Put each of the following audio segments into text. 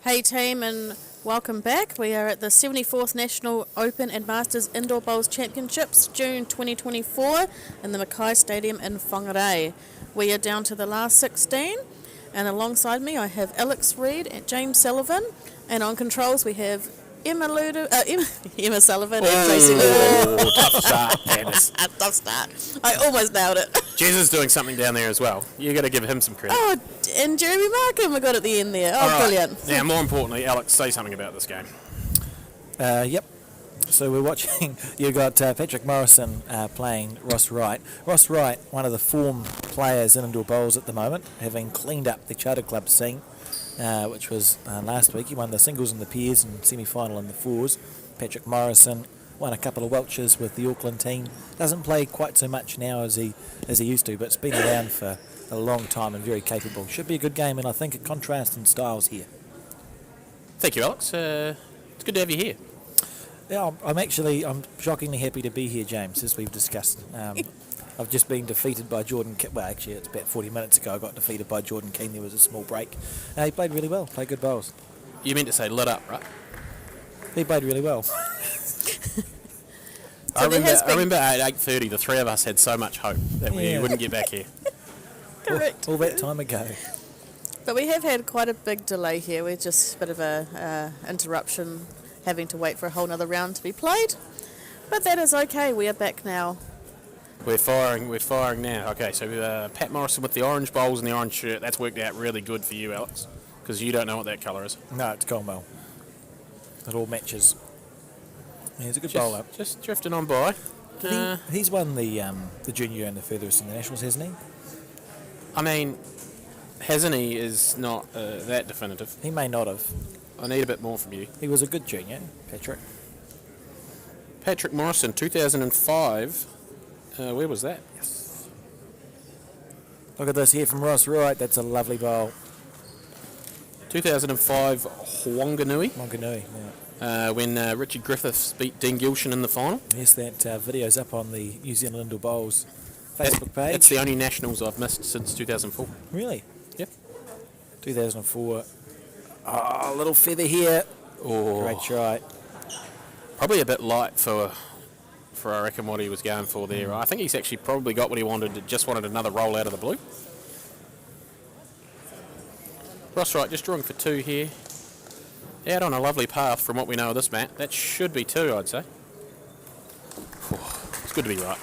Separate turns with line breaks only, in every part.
Hey team, and welcome back. We are at the 74th National Open and Masters Indoor Bowls Championships, June 2024, in the Mackay Stadium in Whangarei. We are down to the last 16, and alongside me I have Alex Reid and James Sullivan, and on controls we have Emma Sullivan and Tracy Ludo.
Tough start, Candice.
Tough start. I almost nailed it.
Jez is doing something down there as well. You got to give him some credit.
Oh, and Jeremy Markham we got at the end there. Oh,
All right.
Brilliant.
Now, more importantly, Alex, say something about this game.
Yep. So we're watching, you've got Patrick Morrison playing Ross Wright. Ross Wright, one of the form players in indoor bowls at the moment, having cleaned up the Charter Club scene, which was last week. He won the singles and the pairs and semi-final in the fours. Patrick Morrison won a couple of Welchers with the Auckland team. Doesn't play quite so much now as he used to, but it's been around for a long time and very capable. Should be a good game, and I think a contrast in styles here.
Thank you, Alex. It's good to have you here.
Yeah, I'm shockingly happy to be here, James, as we've discussed. I've just been defeated by Jordan. Well, actually, it's about 40 minutes ago I got defeated by Jordan Keane. There was a small break. He played really well, played good bowls.
You meant to say lit up, right?
He played really well.
I remember at 8:30 the three of us had so much hope that we wouldn't get back here.
Correct.
All that time ago.
But we have had quite a big delay here. We're just a bit of a interruption, having to wait for a whole other round to be played. But that is okay. We are back now.
We're firing now. Okay, so Pat Morrison with the orange bowls and the orange shirt. That's worked out really good for you, Alex, because you don't know what that colour is.
No, it's gone well. It all matches. Yeah, he's a good bowler.
Just drifting on by.
He's won the junior and the furthest in the nationals, hasn't he?
I mean, hasn't he is not that definitive.
He may not have.
I need a bit more from you.
He was a good junior, Patrick.
Patrick Morrison, 2005. Where was that?
Yes. Look at this here from Ross Wright. That's a lovely bowl.
2005 Whangarei.
Whangarei, yeah.
When Richard Griffiths beat Dean Gilshan in the final.
Yes, that video's up on the New Zealand Indoor Bowls Facebook page.
That's the only nationals I've missed since 2004.
Really?
Yep.
2004. Oh, a little feather here.
Oh,
Great try.
probably a bit light for I reckon what he was going for there. I think he's actually probably got what he wanted. Just wanted another roll out of the blue. Ross Wright just drawing for two here. Out on a lovely path from what we know of this mat. That should be two, I'd say. It's good to be right.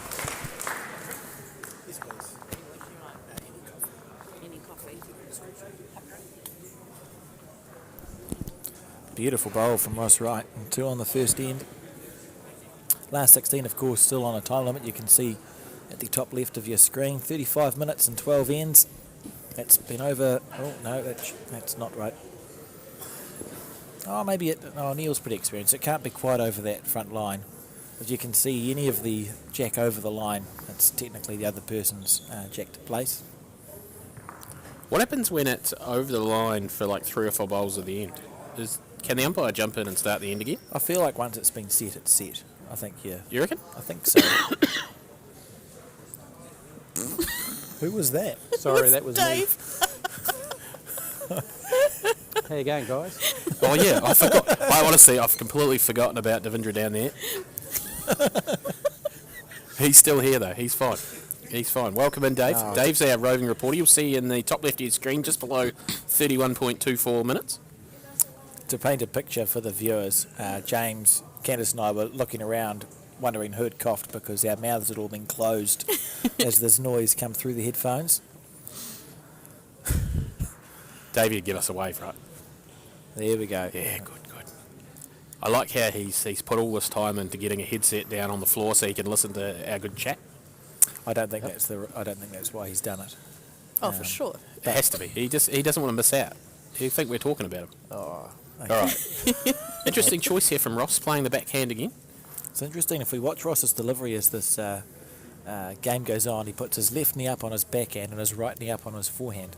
Beautiful bowl from Ross Wright. And two on the first end. Last 16, of course, still on a time limit. You can see at the top left of your screen, 35 minutes and 12 ends. That's been over. Oh, no, that's not right. Oh, maybe Neil's pretty experienced. It can't be quite over that front line. As you can see, any of the jack over the line, it's technically the other person's jack to place.
What happens when it's over the line for like 3 or 4 bowls at the end? Can the umpire jump in and start the end again?
I feel like once it's been set, it's set. I think, yeah.
You reckon?
I think so. Who was that?
Sorry, that was
Dave.
me. How you going, guys?
Oh yeah, I forgot. I've completely forgotten about Devendra down there. He's still here though. He's fine. He's fine. Welcome in, Dave.
Oh.
Dave's our roving reporter. You'll see in the top left of your screen just below 31.24 minutes.
To paint a picture for the viewers, James, Candice and I were looking around wondering who had coughed because our mouths had all been closed as this noise come through the headphones.
Davey would give us a wave, right?
There we go.
Yeah, good. I like how he's put all this time into getting a headset down on the floor so he can listen to our good chat.
I don't think that's why he's done it.
Oh, for sure.
It has to be. He doesn't want to miss out. Do you think we're talking about him?
Oh, okay.
All right. Interesting choice here from Ross, playing the backhand again.
It's interesting if we watch Ross's delivery as this game goes on. He puts his left knee up on his backhand and his right knee up on his forehand.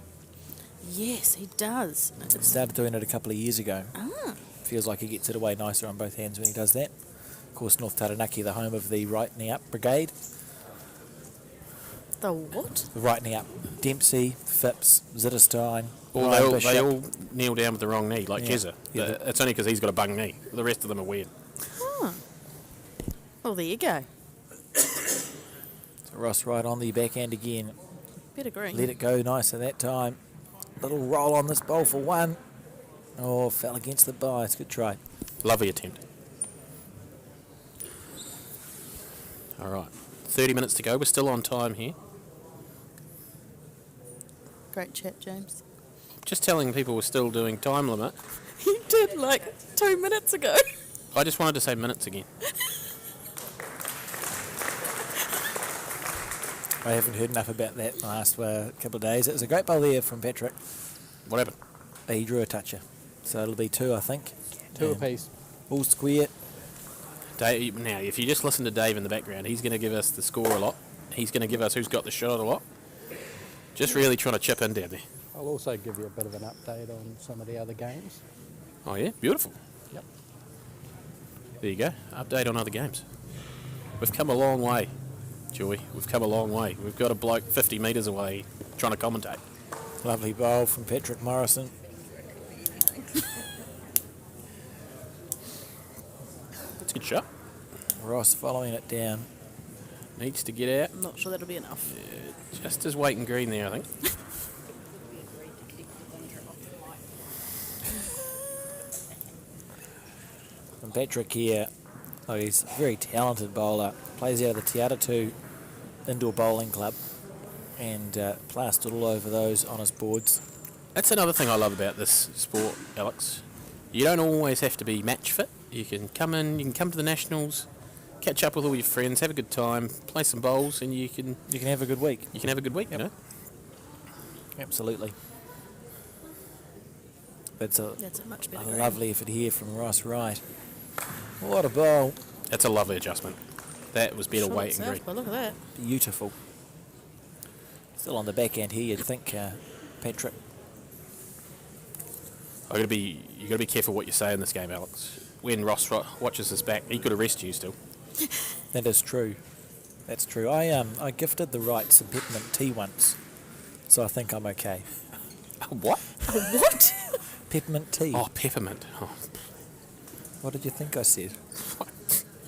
Yes, he does.
He started doing it a couple of years ago.
Ah.
Feels like he gets it away nicer on both hands when he does that. Of course, North Taranaki, the home of the right knee up brigade.
The what?
Rightening up Dempsey, Phipps, Zitterstein.
Well,
Ryan
they
Bishop.
all kneel down with the wrong knee, like
Yeah.
Keza.
Yeah,
It's only because he's got a bung knee. The rest of them are weird.
Well, there you go.
So Ross Wright on the backhand again.
Bit of green.
Let it go nice at that time. Little roll on this bowl for one. Oh, fell against the bias. Good try.
Lovely attempt. All right. 30 minutes to go. We're still on time here.
Great chat, James.
Just telling people we're still doing time limit.
You did like 2 minutes ago.
I just wanted to say minutes again.
I haven't heard enough about that in the last couple of days. It was a great bowl there from Patrick.
What happened?
He drew a toucher. So it'll be 2, I think.
Two
And
apiece.
all square.
Dave, now, if you just listen to Dave in the background, he's going to give us the score a lot. He's going to give us who's got the shot a lot. Just really trying to chip in down there.
I'll also give you a bit of an update on some of the other games.
Oh, yeah? Beautiful.
Yep.
There you go. Update on other games. We've come a long way, Joey. We've come a long way. We've got a bloke 50 metres away trying to commentate.
Lovely bowl from Patrick Morrison.
That's a good shot.
Ross following it down.
Needs to get out.
I'm not sure that'll be enough.
Just as weight and green there, I think.
And Patrick here, oh, he's a very talented bowler. Plays out of the Te Atatu Indoor Bowling Club and plastered all over those on his boards.
That's another thing I love about this sport, Alex. You don't always have to be match fit. You can come in, you can come to the Nationals, catch up with all your friends, have a good time, play some bowls, and you can
have a good week.
have a good week, you know?
Absolutely. That's a
That's a much
a
better green.
lovely effort here from Ross Wright. What a bowl.
That's a lovely adjustment. That was better
Shot
weight and
itself,
green.
but look at that.
Beautiful. Still on the back end here, you'd think, Patrick.
You got to be careful what you say in this game, Alex. When Ross watches this back, he could arrest you still.
That is true. That's true. I gifted the Wright some peppermint tea once, so I think I'm okay.
What?
What?
Peppermint tea.
Oh, peppermint. Oh.
What did you think I said?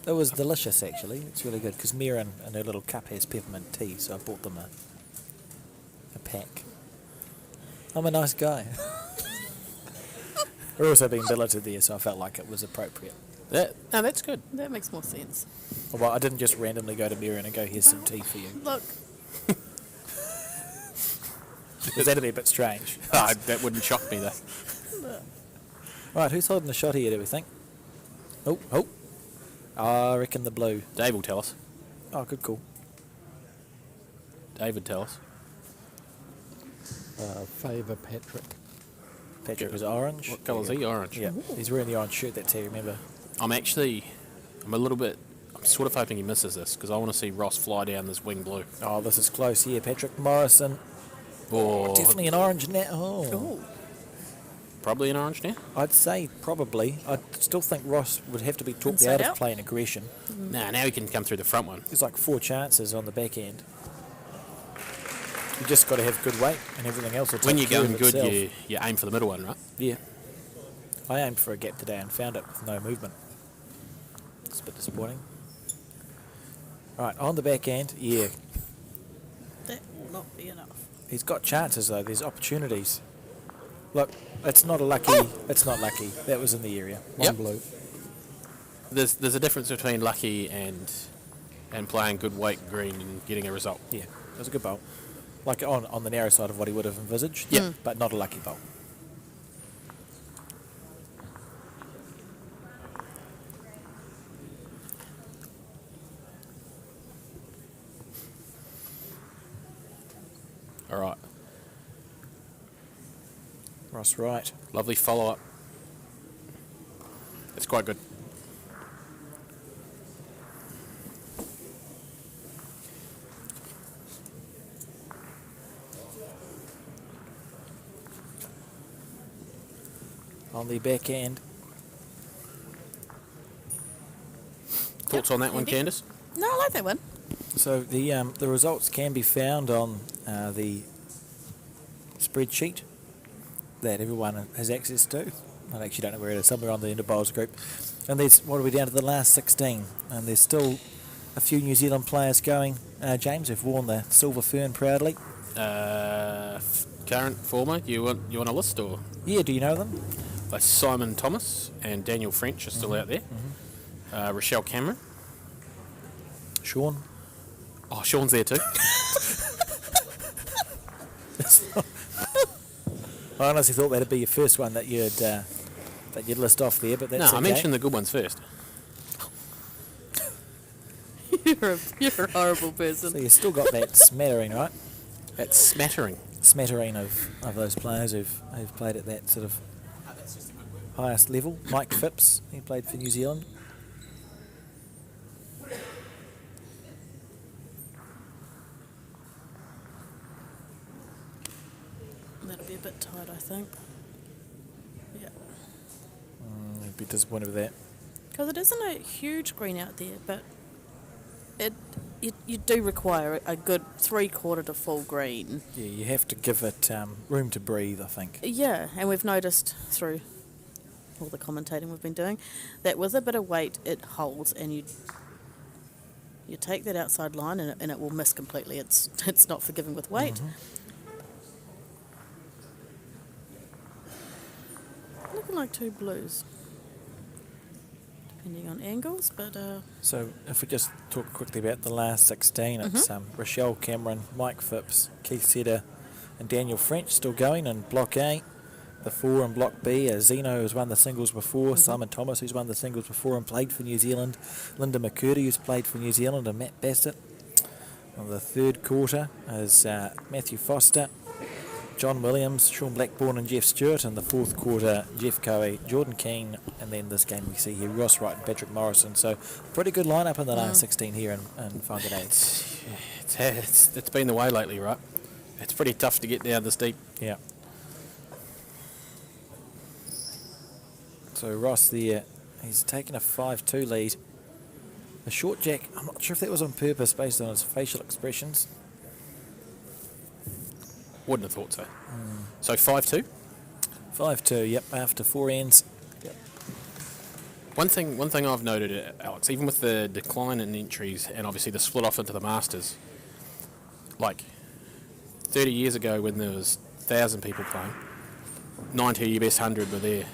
It was delicious, actually. It's really good because Mira in her little cup has peppermint tea, so I bought them a pack. I'm a nice guy. We're also being billeted there, so I felt like it was appropriate.
No, that's good.
That makes more sense.
Well, I didn't just randomly go to Mira and go, here's some tea for you.
Look,
Because that'd be a bit strange.
That wouldn't shock me, though.
Right, who's holding the shot here, do we think? Oh. I reckon the blue.
Dave will tell us.
Oh, good call.
Dave would tell us.
Favour Patrick.
Patrick was orange.
What colour is he? Orange.
Yeah, he's wearing the orange shirt, that's how you remember.
I'm sort of hoping he misses this because I want to see Ross fly down this wing blue.
Oh, this is close here. Patrick Morrison.
Oh,
Definitely an orange now. Oh.
ooh,
probably an orange now.
I'd say probably. I still think Ross would have to be talked
Inside
out of
out?
playing aggression.
Nah, now he can come through the front one.
There's like 4 chances on the back end. You just got to have good weight and everything else will take
When you're
care
going
of
good,
itself.
you aim for the middle one, right?
Yeah. I aimed for a gap today and found it with no movement. It's a bit disappointing. Right, on the back end, yeah.
that will not be enough.
He's got chances though, there's opportunities. Look, it's not a lucky, it's not lucky. That was in the area.
One
Yep.
blue.
There's a difference between lucky and playing good weight green and getting a result.
Yeah, it was a good bowl. Like on the narrow side of what he would have envisaged.
Yeah.
But not a lucky bowl.
All right.
Ross Wright.
Lovely follow-up. It's quite good.
On the back end.
Thoughts on that one,
Andy?
Candice?
No, I like that one.
So the results can be found on the spreadsheet that everyone has access to. I actually don't know where it is, somewhere on the Indoor Bowls group. And there's, what are we down to, the last 16? And there's still a few New Zealand players going, James, who've worn the silver fern proudly.
Current, former, you want a list or?
Yeah, do you know them?
Simon Thomas and Daniel French are still out there. Rochelle Cameron.
Sean?
Oh, Sean's there too.
I honestly thought that'd be your first one that you'd list off there, but that's
No, I
okay.
mentioned the good ones first.
You're a horrible
So
person.
you've still got that smattering, right?
That's smattering.
Smattering of those players who've played at that sort of highest level. Mike Phipps, he played for New Zealand.
That'll be a bit tight, I think. Yeah.
I'd be disappointed with that.
Because it isn't a huge green out there, but you do require a good 3/4 to full green.
Yeah, you have to give it room to breathe, I think.
Yeah, and we've noticed through all the commentating we've been doing that with a bit of weight it holds, and you take that outside line and it will miss completely. It's not forgiving with weight. Looking like two blues, depending on angles, but
So if we just talk quickly about the last 16, it's Rochelle Cameron, Mike Phipps, Keith Setter and Daniel French still going in Block A. The 4 in Block B are Zeno, who's won the singles before, Simon Thomas, who's won the singles before and played for New Zealand, Linda McCurdy, who's played for New Zealand, and Matt Bassett. On the third quarter is Matthew Foster, John Williams, Sean Blackburn and Jeff Stewart. In the fourth quarter, Jeff Coe, Jordan Keane, and then this game we see here, Ross Wright and Patrick Morrison. So pretty good lineup in the last 16 here in Whangarei.
It's been the way lately, right? It's pretty tough to get down this deep.
Yeah. So Ross there, he's taken a 5-2 lead. A short jack, I'm not sure if that was on purpose based on his facial expressions.
Wouldn't have thought so. So 5-2.
5-2, yep, after 4 ends.
One thing I've noted, Alex, even with the decline in entries and obviously the split off into the Masters, like 30 years ago when there was 1,000 people playing, 90 of your best 100 were there.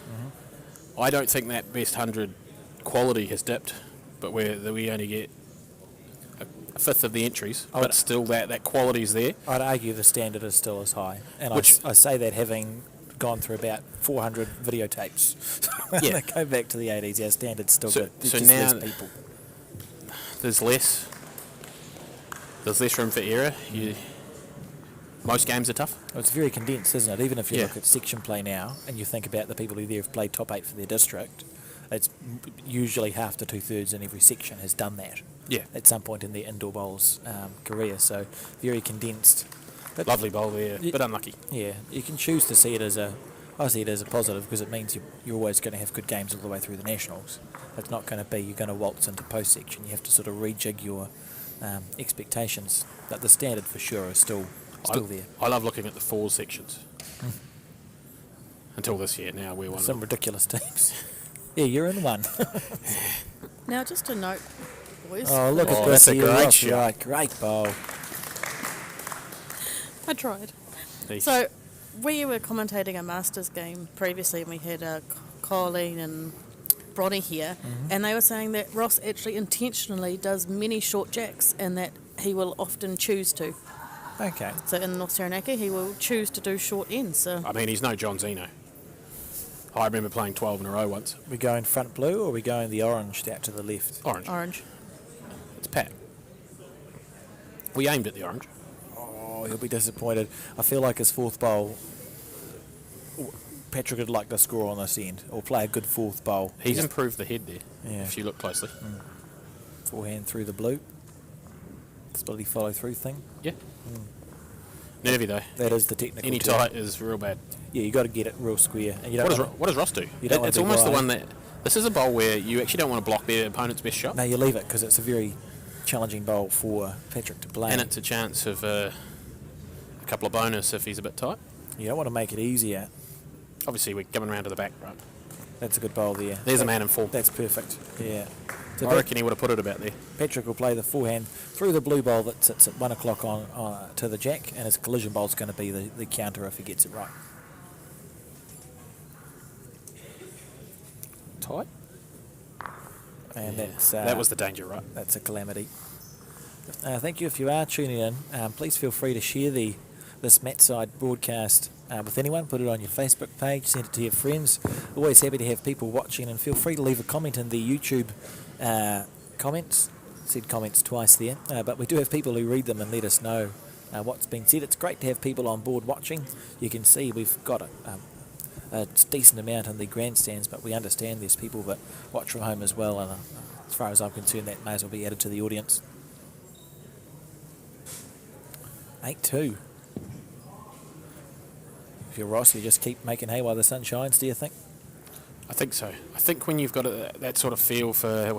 I don't think that best 100 quality has dipped, but we only get a fifth of the entries, but still that quality's there.
I'd argue the standard is still as high. And I say that having gone through about 400 videotapes.
Yeah.
Go back to the 80s, our standard's still good. There's
So
just
now
less people.
there's less room for error. Most games are tough.
Well, it's very condensed, isn't it? Even if you
Yeah.
look at section play now and you think about the people who there have played top 8 for their district, it's usually half to 2/3 in every section has done that
Yeah.
at some point in their indoor bowls career. So very condensed. But
Lovely bowl there, but unlucky.
yeah, you can choose to see it as I see it as a positive because it means you're always going to have good games all the way through the Nationals. It's not going to be you're going to waltz into post-section. You have to sort of rejig your expectations. But the standard for sure is still there.
I love looking at the fours sections. Until this year, now we're one
Some
of them.
ridiculous teams. Yeah, you're in one.
now just a note, boys.
Oh, look at
that's
this.
a
You're
great
off,
shot.
right, great bowl.
I tried.
These-
So we were commentating a Masters game previously, and we had Colleen and Bronny here, and they were saying that Ross actually intentionally does many short jacks, and that he will often choose to.
Okay.
So in North Taranaki, he will choose to do short ends. So
I mean, he's no John Zeno. I remember playing 12 in a row once.
We going front blue or we going the orange out to the left?
Orange.
orange.
It's Pat. We aimed at the orange.
Oh, he'll be disappointed. I feel like his fourth bowl, Patrick would like to score on this end or play a good fourth bowl.
He's improved the head there,
Yeah.
if you look closely.
Forehand through the blue. Splitty follow through thing.
Yeah. Nervy though.
That is the technical
Any
term.
tight is real bad.
Yeah, you got to get it real square. And you don't
What does Ross do?
You don't wanna
It's
be
almost the
wide.
one that... This is a bowl where you actually don't want to block their opponent's best shot.
No, you leave it because it's a very challenging bowl for Patrick to play.
And it's a chance of a couple of bonus if he's a bit tight.
You don't want to make it easier.
Obviously, we're coming round to the back, right?
That's a good bowl there.
There's a man in form.
That's perfect, yeah. So
I reckon he would have put it about there.
Patrick will play the forehand through the blue bowl that sits at 1 o'clock on to the jack, and his collision bowl's going to be the counter if he gets it right.
Tight?
And
Yeah.
that's
That was the danger, right?
that's a calamity. Thank you. If you are tuning in, please feel free to share this match side broadcast with anyone. Put it on your Facebook page, send it to your friends. Always happy to have people watching, and feel free to leave a comment in the YouTube comments. Said comments twice there, but we do have people who read them and let us know what's been said. It's great to have people on board watching. You can see we've got a decent amount in the grandstands, but we understand there's people that watch from home as well, and as far as I'm concerned, that may as well be added to the audience. 8-2. If you're Ross, you just keep making hay while the sun shines, do you think?
I think so. I think when you've got that sort of feel for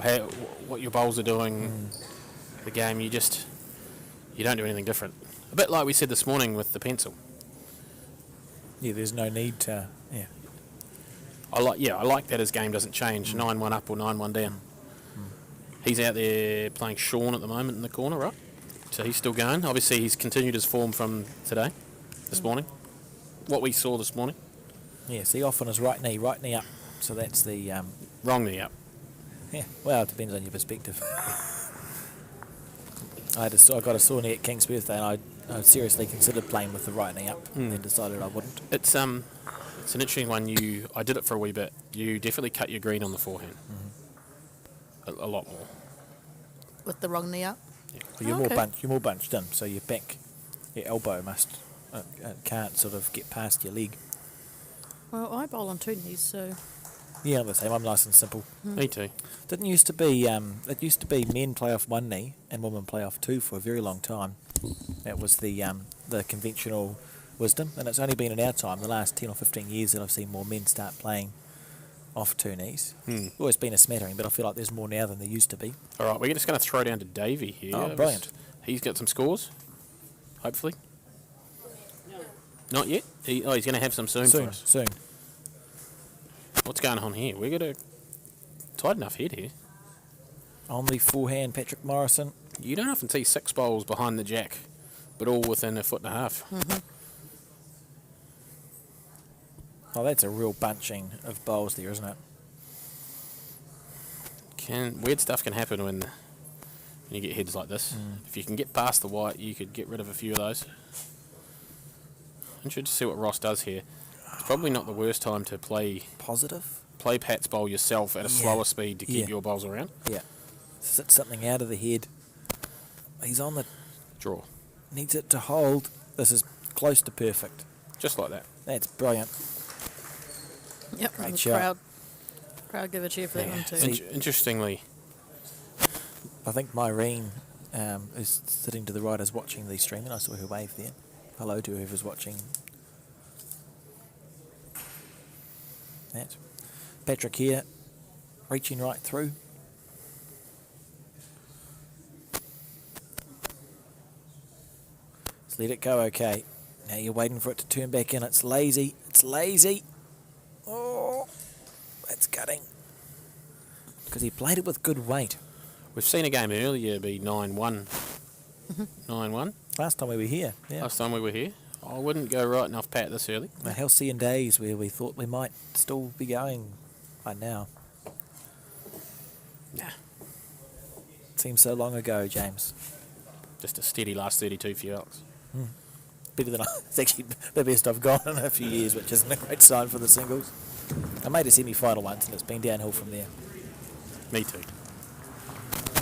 what your bowls are doing, the game, you don't do anything different. A bit like we said this morning with the pencil.
Yeah, there's no need to. Yeah.
I like that his game doesn't change. 9-1 up or 9-1 down. He's out there playing Sean at the moment in the corner, right? So he's still going. Obviously, he's continued his form from this morning. What we saw this morning.
Yeah, see, off on his right knee up. So that's the...
Wrong knee up.
Yeah, well, it depends on your perspective. I got a sore knee at King's birthday, and I seriously considered playing with the right knee up, and then decided I wouldn't.
It's an interesting one. I did it for a wee bit. You definitely cut your green on the forehand. A lot more.
With the wrong knee up?
Well, you're more bunched in, so your elbow can't sort of get past your leg.
Well, I bowl on two knees, so...
Yeah, I'm the same. I'm nice and simple.
Me too.
Didn't used to be. It used to be men play off one knee and women play off two for a very long time. That was the conventional wisdom, and it's only been in our time, the last 10 or 15 years, that I've seen more men start playing off two knees. Always been a smattering, but I feel like there's more now than there used to be.
All right, we're just going to throw down to Davey here.
Oh, brilliant.
He's got some scores, hopefully. Not yet? He's going to have some soon for us.
Soon.
What's going on here? We've got a tight enough head here.
On the forehand, Patrick Morrison.
You don't often see 6 bowls behind the jack, but all within a foot and a half.
Oh, that's a real bunching of bowls there, isn't it?
Weird stuff can happen when you get heads like this. If you can get past the white, you could get rid of a few of those. Interested to see what Ross does here. It's probably not the worst time to play Pat's bowl yourself at a slower speed to keep your bowls around.
Yeah. Sit something out of the head. He's on the
draw.
Needs it to hold. This is close to perfect.
Just like that.
That's brilliant.
Yep,
Great
the
shot.
crowd give a cheer for that one too.
Interestingly,
I think Myrene is sitting to the right, is watching the stream, and I saw her wave there. Hello to whoever's watching. That. Patrick here, reaching right through. Let's let it go, okay. Now you're waiting for it to turn back in. It's lazy. Oh, that's gutting. Because he played it with good weight.
we've seen a game earlier be 9-1. 9-1.
Last time we were here, yeah.
Last time we were here. I wouldn't go writing off Pat this early.
The halcyon days where we thought we might still be going by now.
Nah.
Seems so long ago, James.
Just a steady last 32 for you, Alex.
Better than it's actually the best I've gone in a few years, which isn't a great sign for the singles. I made a semi-final once, and it's been downhill from there.
Me too.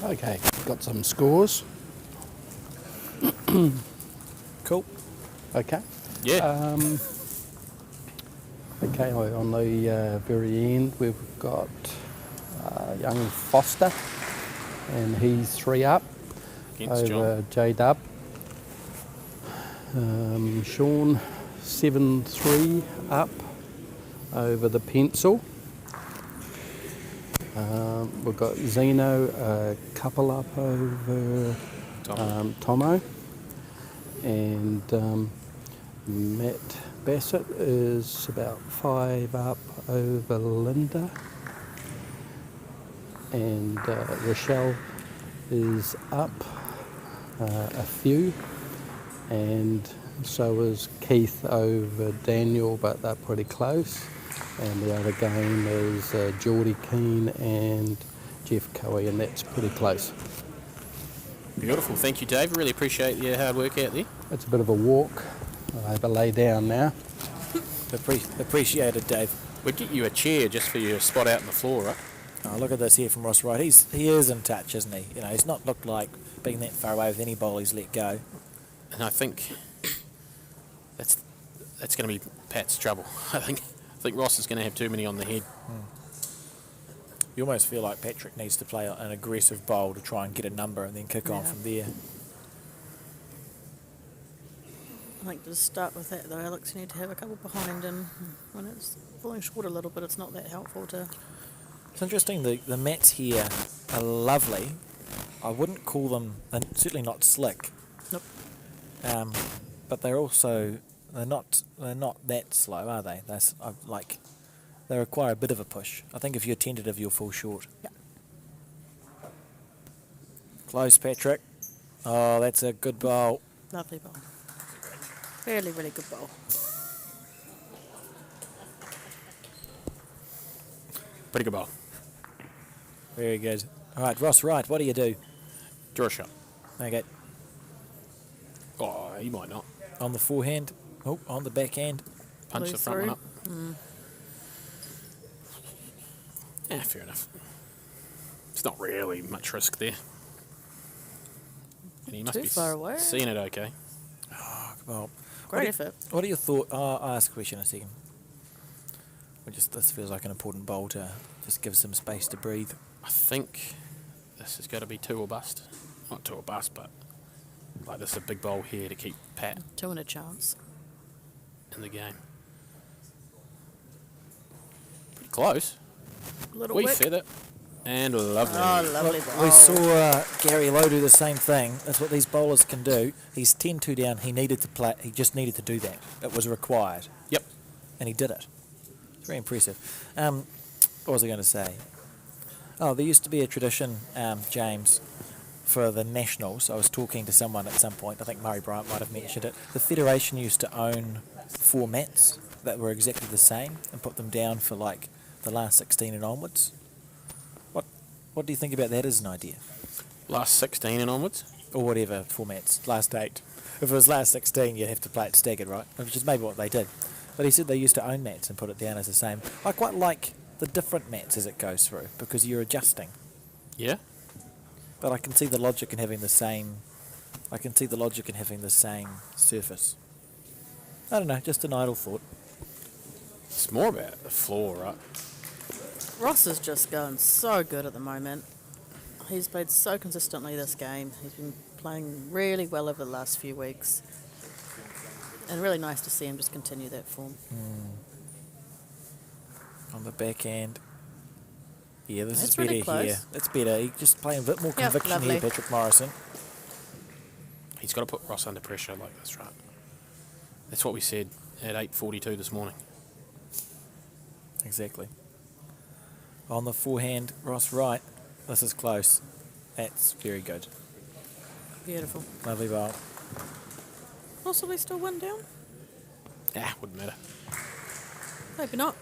Okay, got some scores.
Cool.
Okay.
Yeah.
Okay, on the very end, we've got young Foster, and he's 3 up
Against
over
John.
J-Dub. Sean, 7-3 up over the pencil. We've got Zeno a couple up over Tomo, and Matt Bassett is about 5 up over Linda, and Rochelle is up a few, and so is Keith over Daniel, but they're pretty close. And the other game is Geordie Keane and Jeff Coey, and that's pretty close.
Beautiful. Thank you, Dave. Really appreciate your hard work out there.
It's a bit of a walk. I have a lay down now.
Appreciated, Dave.
We'd get you a chair just for your spot out on the floor, right?
Oh, look at this here from Ross Wright. He is in touch, isn't he? You know, he's not looked like being that far away with any ball he's let go.
And I think that's going to be Pat's trouble. I think Ross is going to have too many on the head.
You almost feel like Patrick needs to play an aggressive bowl to try and get a number and then kick on from there.
I think to start with that, though, Alex, you need to have a couple behind, and when it's falling short a little bit, it's not that helpful to...
It's interesting, the mats here are lovely. I wouldn't call them, they're certainly not slick.
Nope.
But they're also, they're not that slow, are they? They require a bit of a push. I think if you're tentative, you'll fall short.
Yeah.
Close, Patrick. Oh, that's a good bowl.
Lovely bowl. Really, really good bowl.
Pretty good ball.
Very good. All right, Ross Wright, what do you do?
Draw a shot.
Okay,
Oh, he might not.
on the forehand. Oh, on the backhand.
Punch
Blue
the front one
through.
up. Yeah, fair enough. It's not really much risk there. And he must
Too
be
far away.
seeing it okay.
Oh, well,
Great effort.
what are your thoughts? I'll ask a question in a second. This feels like an important bowl to just give some space to breathe.
I think this has got to be 2 or bust. Not 2 or bust, but like this is a big bowl here to keep Pat
2 and a chance.
in the game. Pretty close.
Little
We
wick.
fed it. And lovely.
Oh, lovely bowl.
We saw Gary Lowe do the same thing. That's what these bowlers can do. He's 10-2 down. He needed to play. He just needed to do that. It was required.
Yep.
And he did it. It's very impressive. What was I going to say? Oh, there used to be a tradition, James, for the Nationals. I was talking to someone at some point. I think Murray Bryant might have mentioned it. The Federation used to own 4 mats that were exactly the same and put them down for like the last 16 and onwards. What do you think about that as an idea?
Last 16 and onwards.
Or whatever formats, last 8. If it was last 16, you'd have to play it staggered, right? Which is maybe what they did. But he said they used to own mats and put it down as the same. I quite like the different mats as it goes through because you're adjusting.
Yeah.
But I can see the logic in having the same. I can see the logic in having the same surface. I don't know, just an idle thought.
It's more about the floor, right?
Ross is just going so good at the moment. He's played so consistently this game. He's been playing really well over the last few weeks. And really nice to see him just continue that form.
On the backhand. Yeah, this
That's
is better
really close.
here. That's better. He's just playing a bit more
Yep,
conviction
lovely.
here, Patrick Morrison.
He's got to put Ross under pressure like this, right? That's what we said at 8:42 this morning.
Exactly. On the forehand, Ross Wright. This is close. That's very good.
Beautiful.
Lovely bowl.
Possibly still 1 down?
Wouldn't matter.
Maybe not.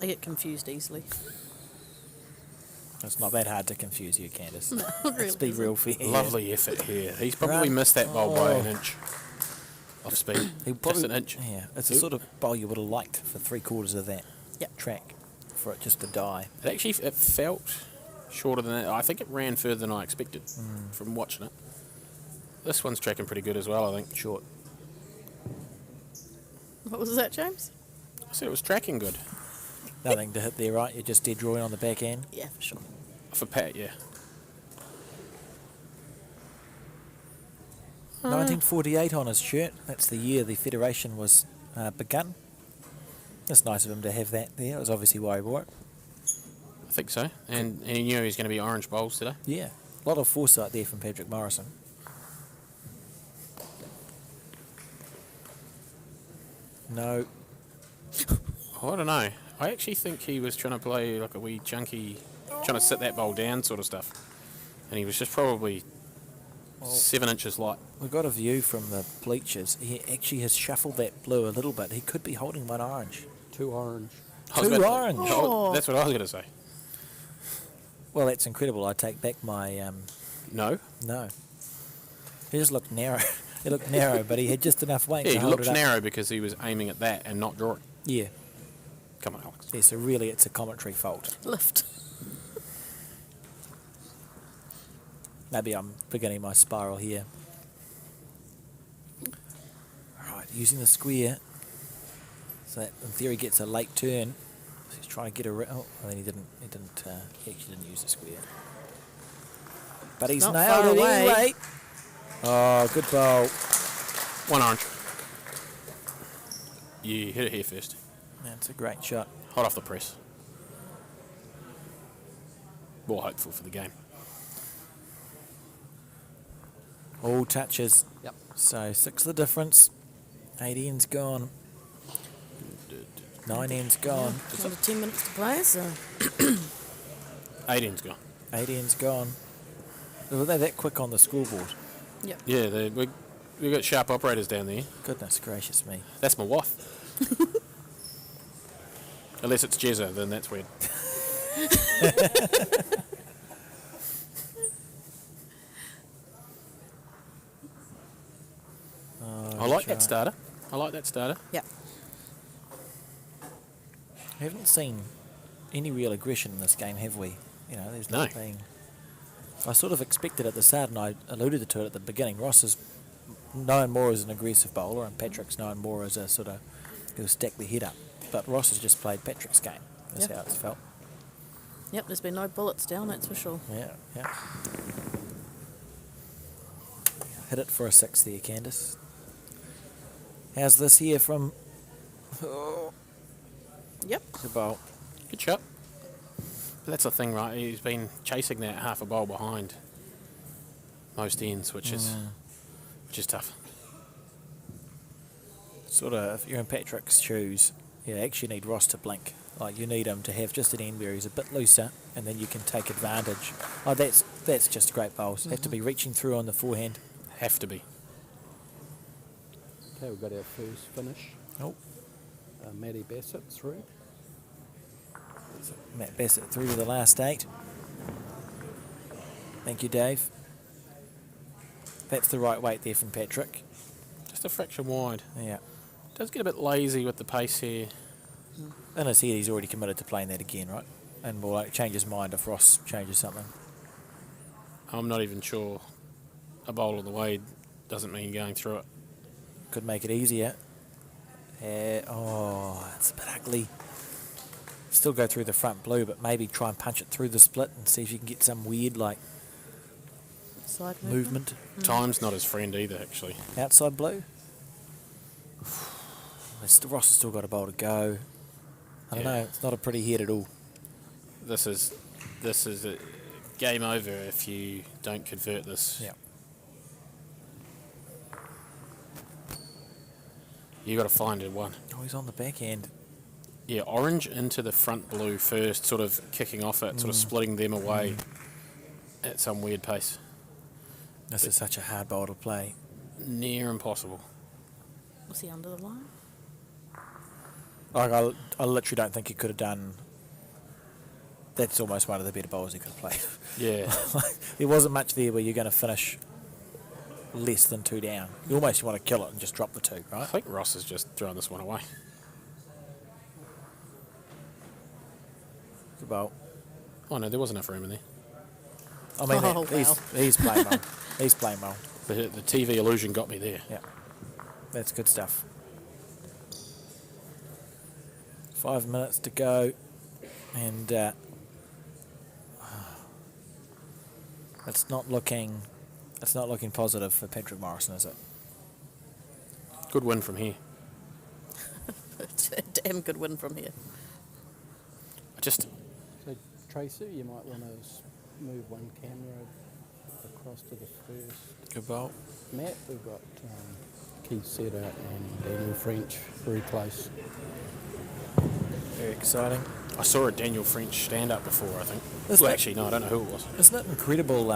I get confused easily.
It's not that hard to confuse you, Candice.
No,
Let's
really
be
isn't.
real fair.
Lovely effort here. He's probably
Right.
missed that bowl by an
Oh.
inch off speed.
He
Just
probably-
an inch.
Yeah, it's the
Oop.
sort of bowl you would have liked for 3/4 of that
Yep.
track for it just to die.
It felt shorter than that. I think it ran further than I expected from watching it. This one's tracking pretty good as well, I think.
Short.
What was that, James?
I said it was tracking good.
Nothing to hit there, right? You're just dead drawing on the back end.
Yeah, for sure.
For Pat, yeah.
1948 on his shirt. That's the year the Federation was begun. It's nice of him to have that there. It was obviously why he wore it.
I think so. And he knew he was going to be orange bowls today.
Yeah, a lot of foresight there from Patrick Morrison. No.
I don't know. I actually think he was trying to play like a wee chunky, trying to sit that bowl down sort of stuff. And he was just probably 7 inches light.
We got a view from the bleachers. He actually has shuffled that blue a little bit. He could be holding one orange.
2 orange.
Two orange.
That's what I was going to say.
Well, that's incredible. I take back my...
No.
No. He just looked narrow. He looked narrow, but he had just enough weight
Yeah,
to
he
hold
looked
it up.
narrow because he was aiming at that and not drawing.
Yeah.
Come on, Alex.
Yeah, so really it's a commentary fault.
Lift.
Maybe I'm beginning my spiral here. Right, using the square. So that, in theory, gets a late turn. So he's trying to get around. Oh, and then he actually didn't use the square. But he's
not
nailed
far
it
away.
anyway. Oh, good bowl.
1 orange. You hit it here first.
That's a great shot.
Hot off the press. More hopeful for the game.
All touches.
Yep.
So 6 the difference. 8 ends gone. 9 ends gone.
Under 10 minutes to play, so
18's gone.
8 ends gone. Were they that quick on the scoreboard?
yep.
Yeah, we've got sharp operators down there.
Goodness gracious me.
That's my wife. Unless it's Jezza, then that's weird. I like that starter. I like that starter.
Yep.
We haven't seen any real aggression in this game, have we? You know, there's not
No.
been... I sort of expected at the start, and I alluded to it at the beginning. Ross is known more as an aggressive bowler, and Patrick's known more as a sort of... He'll stack the head up. But Ross has just played Patrick's game. That's
Yep.
how it's felt.
Yep, there's been no bullets down, that's for sure.
Yeah, yeah. Hit it for a 6 there, Candice. How's this here from... Oh,
Yep.
the bowl.
Good shot. But that's the thing, right? He's been chasing that half a bowl behind most ends, which is tough.
Sort of, if you're in Patrick's shoes, you actually need Ross to blink. Like, you need him to have just an end where he's a bit looser, and then you can take advantage. Oh, that's just great bowls. Have to be reaching through on the forehand.
Have to be.
Okay, we've got our first finish.
Oh,
Matty Bassett through.
Matt Bassett through to the last 8. Thank you, Dave. That's the right weight there from Patrick.
Just a fraction wide.
Yeah.
Does get a bit lazy with the pace here.
In his head, he's already committed to playing that again, right? And will like change his mind if Ross changes something.
I'm not even sure a bowl on the way doesn't mean going through it.
Could make it easier. Oh, it's a bit ugly. Still go through the front blue, but maybe try and punch it through the split and see if you can get some weird, like,
Side
movement.
Time's not his friend either, actually.
Outside blue. Ross has still got a bowl to go. I don't
Yeah.
know. It's not a pretty head at all.
This is a game over if you don't convert this.
Yeah.
You got to find a one.
Oh, he's on the back end.
Yeah, orange into the front blue first, sort of kicking off it, sort of splitting them away at some weird pace.
This is such a hard bowl to play.
Near impossible.
Was he under the line?
Like, I literally don't think he could have done... That's almost one of the better bowls he could have played.
Yeah.
There wasn't much there where you're going to finish less than 2 down. You almost want to kill it and just drop the 2,
I
right?
think Ross has just thrown this one away.
Good bowl.
Oh no, there was enough room in there.
I mean,
Oh,
he's playing well. He's playing well.
The TV illusion got me there.
Yeah. That's good stuff. 5 minutes to go. And it's not looking positive for Patrick Morrison, is it?
Good win from here.
damn good win from here.
Just
So, Tracy, you might want to move one camera across to the first
good bowl.
map. We've got Keith Setter and Daniel French very close.
Very exciting.
I saw a Daniel French stand-up before, I think.
Isn't
Well,
it-
actually, no, I don't know who it was.
Isn't it incredible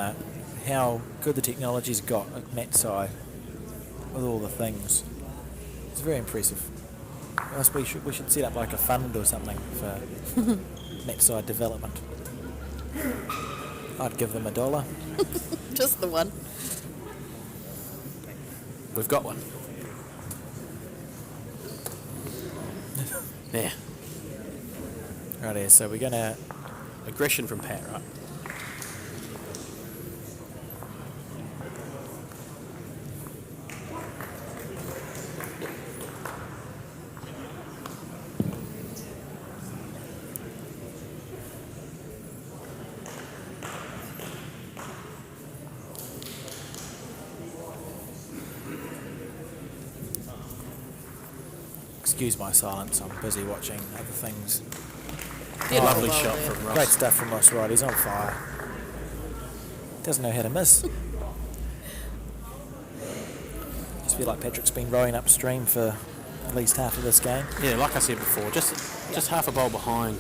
how good the technology's got at Matsai with all the things? It's very impressive. We should set up like a fund or something for Matsai development. I'd give them $1.
Just the one.
We've got one. Yeah.
Right here, so we're going to...
Aggression from Pat, right?
Excuse my silence, I'm busy watching other things.
Beautiful
Lovely
bowl
shot
there.
from Ross.
Great stuff from Ross Wright, he's on fire. Doesn't know how to miss. Just feel like Patrick's been rowing upstream for at least half of this game.
Yeah, like I said before, just half a bowl behind.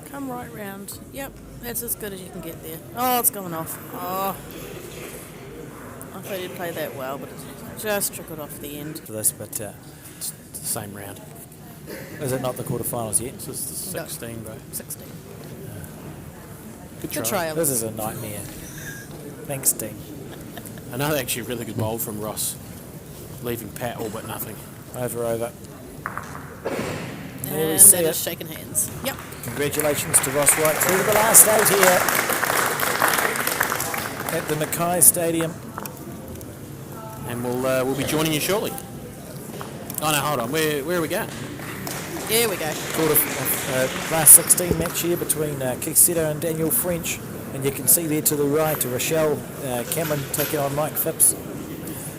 Come right round. Yep, that's as good as you can get there. Oh, it's going off. Oh. I thought he'd play that well, but it just trickled off the end.
For this, but
It's the same round.
is it not the quarterfinals yet?
This is the
No.
16, bro.
16.
Good
Good
try.
try.
This is a nightmare. Thanks, team.
Another actually really good bowl from Ross, leaving Pat all but nothing.
Over. There we
And
see
that
it.
is shaking hands. Yep.
Congratulations to Ross Wright through to the last 8 here at the Mackay Stadium.
And we'll be joining you shortly. Oh no, hold on. Where are we going?
Here we go.
Last 16 match here between Keith Setter and Daniel French. And you can see there to the right Rochelle Cameron taking on Mike Phipps.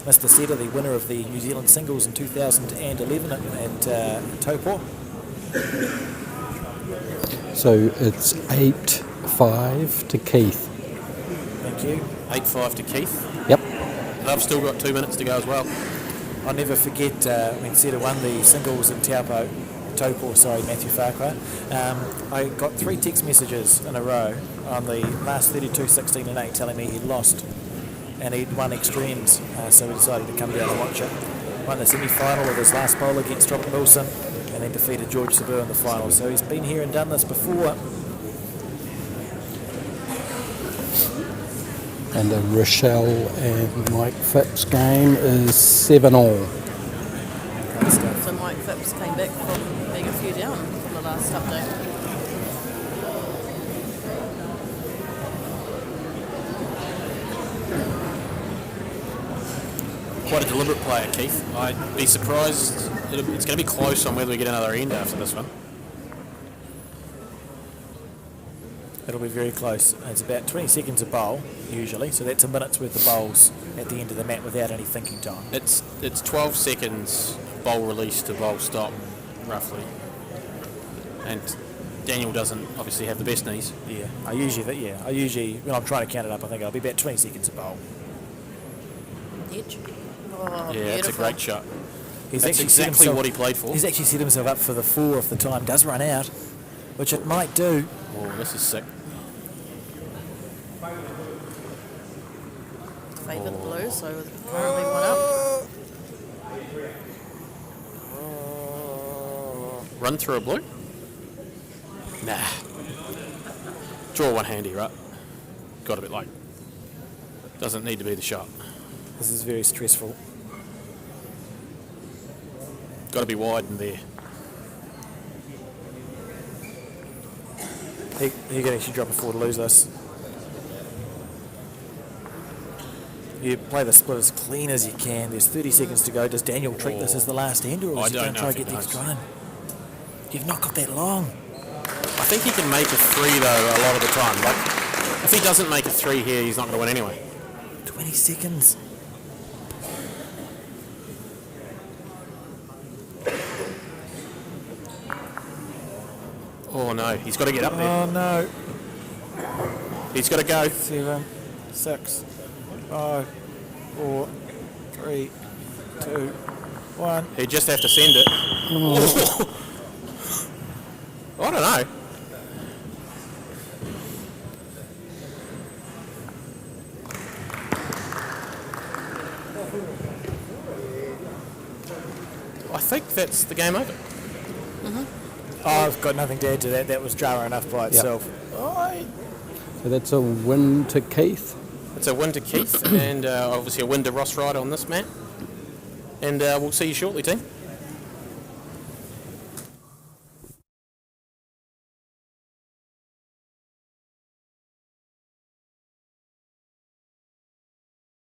Mr. Setter, the winner of the New Zealand singles in 2011 at Taupo.
So it's 8-5 to Keith.
Thank you.
8-5 to Keith.
Yep.
And I've still got 2 minutes to go as well.
I'll never forget when Setter won the singles in Taupo, Matthew Farquhar. I got 3 text messages in a row on the last 32, 16 and 8 telling me he'd lost and he'd won extremes, so we decided to come down and watch it. Won the semi-final with his last bowl against Robert Wilson and then defeated George Sabu in the final. So he's been here and done this before.
And the Rochelle and Mike Phipps game is 7-all.
Great stuff.
So Mike Phipps came back from being a few down from the last update.
Quite a deliberate player, Keith. I'd be surprised. It's going to be close on whether we get another end after this one.
It'll be very close. It's about 20 seconds a bowl, usually, so that's a minute's worth of bowls at the end of the mat without any thinking time.
It's 12 seconds bowl release to bowl stop, roughly. And Daniel doesn't obviously have the best knees.
Yeah, I usually, when I'm trying to count it up, I think I'll be about 20 seconds a bowl.
Edge. Oh,
Yeah, it's a
beautiful.
great shot.
He's
That's
actually set
exactly
himself-
what he played for.
He's actually set himself up for the 4 if the time does run out, which it might do.
Oh, this is sick.
Favour the Blues, so currently 1 up.
Run through a blue? Nah. Draw one handy, right? Got a bit late. Doesn't need to be the shot.
This is very stressful.
Got to be wide in there.
He can actually drop a 4 to lose this. You play the split as clean as you can. There's 30 seconds to go. Does Daniel treat this as the last end, or
I
is he
don't
going to
know
try
if
to get
he
the extra
knows.
in? You've not got that long.
I think he can make a 3 though a lot of the time. Like, if he doesn't make a 3 here, he's not going to win anyway.
20 seconds.
Oh no, he's got to get up there.
Oh no.
He's got to go.
7, 6, 5, 4, 3, 2, 1.
He'd just have to send it. I don't know. I think that's the game over.
Oh, I've got nothing to add to that. That was drama enough by itself.
So that's a win to Keith.
It's a win to Keith and obviously a win to Ross Ryder on this mat. And we'll see you shortly, team.